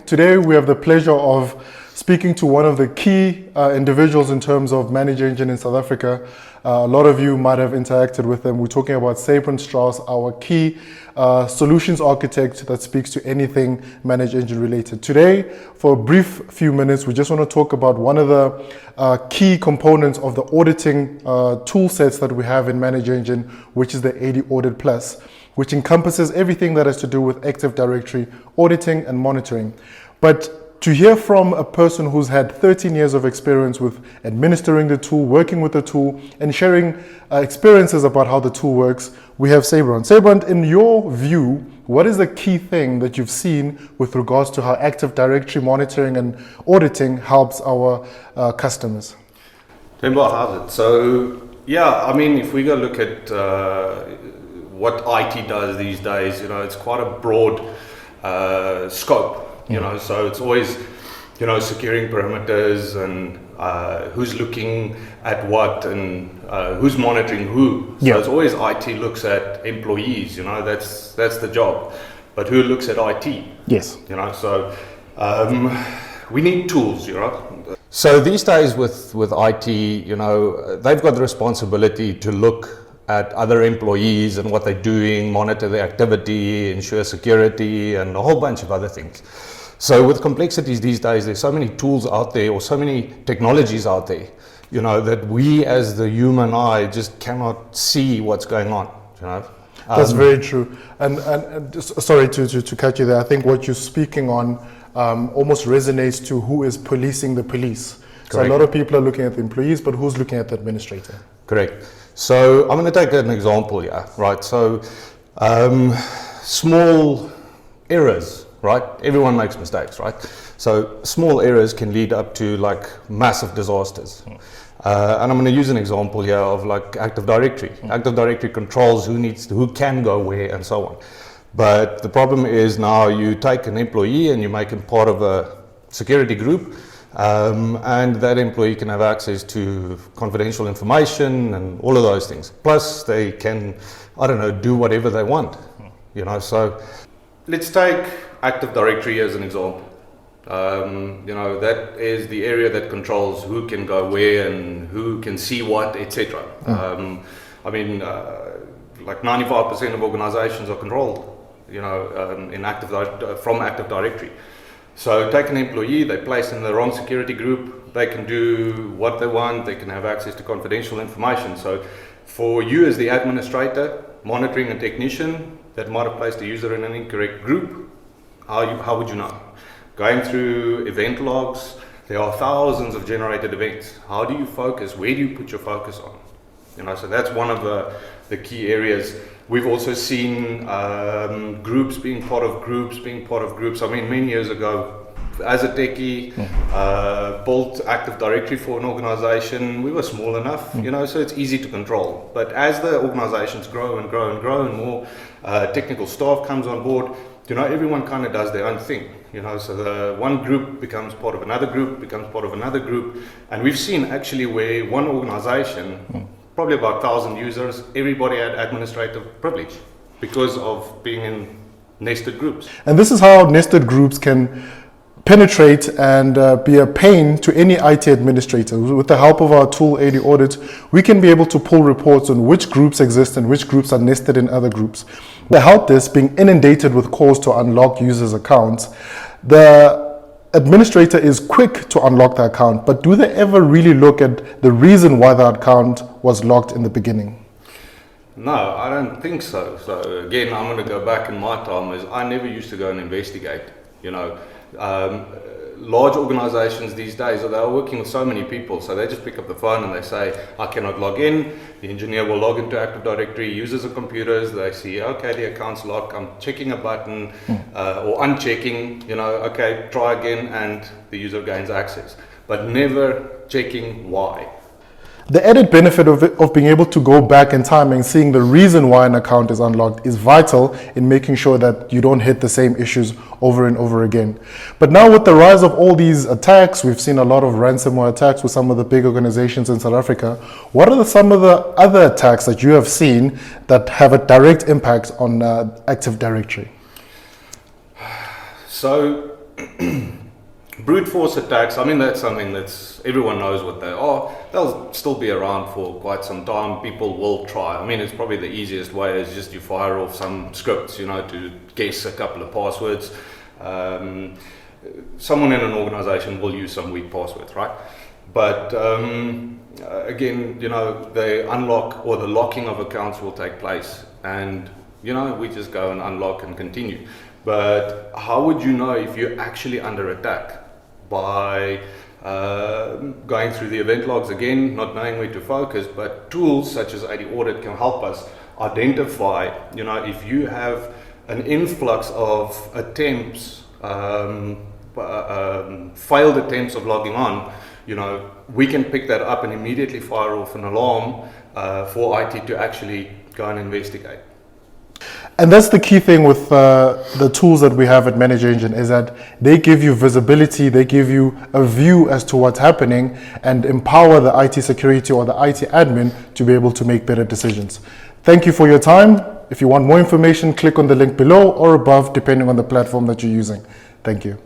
Today we have the pleasure of speaking to one of the key individuals in terms of Manage Engine in South Africa. A lot of you might have interacted with them. We're talking about Sybrand Strauss, our key solutions architect that speaks to anything Manage Engine related. Today, for a brief few minutes, we just want to talk about one of the key components of the auditing tool sets that we have in Manage Engine, which is the ADAudit Plus, which encompasses everything that has to do with Active Directory auditing and monitoring. But to hear from a person who's had 13 years of experience with administering the tool, working with the tool, and sharing experiences about how the tool works, we have Sybrand. Sybrand, in your view, what is the key thing that you've seen with regards to how Active Directory monitoring and auditing helps our customers? Themba, how's it? So, yeah, I mean, if we go look at what IT does these days, it's quite a broad scope. So it's always, securing perimeters and who's looking at what and who's monitoring who. So it's always IT looks at employees, that's the job. But who looks at IT? Yes. So we need tools, So these days with IT, they've got the responsibility to look at other employees and what they're doing, monitor their activity, ensure security, and a whole bunch of other things. So with complexities these days, there's so many tools out there or so many technologies out there, that we as the human eye just cannot see what's going on, That's very true. And just, sorry to cut you there. I think what you're speaking on almost resonates to who is policing the police. Correct. So a lot of people are looking at the employees, but who's looking at the administrator? Correct. So I'm going to take an example here, right? So small errors, right? Everyone makes mistakes, right? So small errors can lead up to like massive disasters. And I'm going to use an example here of like Active Directory. Active Directory controls who can go where and so on. But the problem is now you take an employee and you make him part of a security group. And that employee can have access to confidential information and all of those things. Plus they can, do whatever they want, So let's take Active Directory as an example. That is the area that controls who can go where and who can see what, etc. Like 95% of organizations are controlled, from Active Directory. So take an employee, they place in the wrong security group, they can do what they want, they can have access to confidential information. So for you as the administrator, monitoring a technician that might have placed a user in an incorrect group, how would you know? Going through event logs, there are thousands of generated events. How do you focus? Where do you put your focus on? So that's one of the key areas. We've also seen groups being part of groups. I mean, many years ago, as a techie, built Active Directory for an organization. We were small enough, so it's easy to control. But as the organizations grow and grow and grow and more technical staff comes on board, everyone kind of does their own thing. So the one group becomes part of another group, and we've seen actually where one organization, probably about 1,000 users, everybody had administrative privilege because of being in nested groups. And this is how nested groups can penetrate and be a pain to any IT administrator. With the help of our tool ADAudit, we can be able to pull reports on which groups exist and which groups are nested in other groups. The help desk being inundated with calls to unlock users' accounts, the administrator is quick to unlock the account, but do they ever really look at the reason why the account was locked in the beginning? No, I don't think so. So again, I'm going to go back in my time as I never used to go and investigate. Large organizations these days, they are working with so many people, so they just pick up the phone and they say, I cannot log in. The engineer will log into Active Directory, uses the computers, they see, okay, the account's locked, I'm checking a button or unchecking, okay, try again, and the user gains access, but never checking why. The added benefit of being able to go back in time and seeing the reason why an account is unlocked is vital in making sure that you don't hit the same issues over and over again. But now with the rise of all these attacks, we've seen a lot of ransomware attacks with some of the big organizations in South Africa. What are some of the other attacks that you have seen that have a direct impact on Active Directory? So brute force attacks, I mean, that's something that's, everyone knows what they are. They'll still be around for quite some time. People will try. I mean, it's probably the easiest way is just you fire off some scripts, you know, to guess a couple of passwords. Someone in an organization will use some weak passwords, right? But again, you know, the unlock or the locking of accounts will take place, and you know, we just go and unlock and continue. But how would you know if you're actually under attack? By going through the event logs again, not knowing where to focus, but tools such as ADAudit can help us identify, you know, if you have an influx of attempts, failed attempts of logging on, you know, we can pick that up and immediately fire off an alarm for IT to actually go and investigate. And that's the key thing with the tools that we have at Manage Engine, is that they give you visibility, they give you a view as to what's happening, and empower the IT security or the IT admin to be able to make better decisions. Thank you for your time. If you want more information, click on the link below or above, depending on the platform that you're using. Thank you.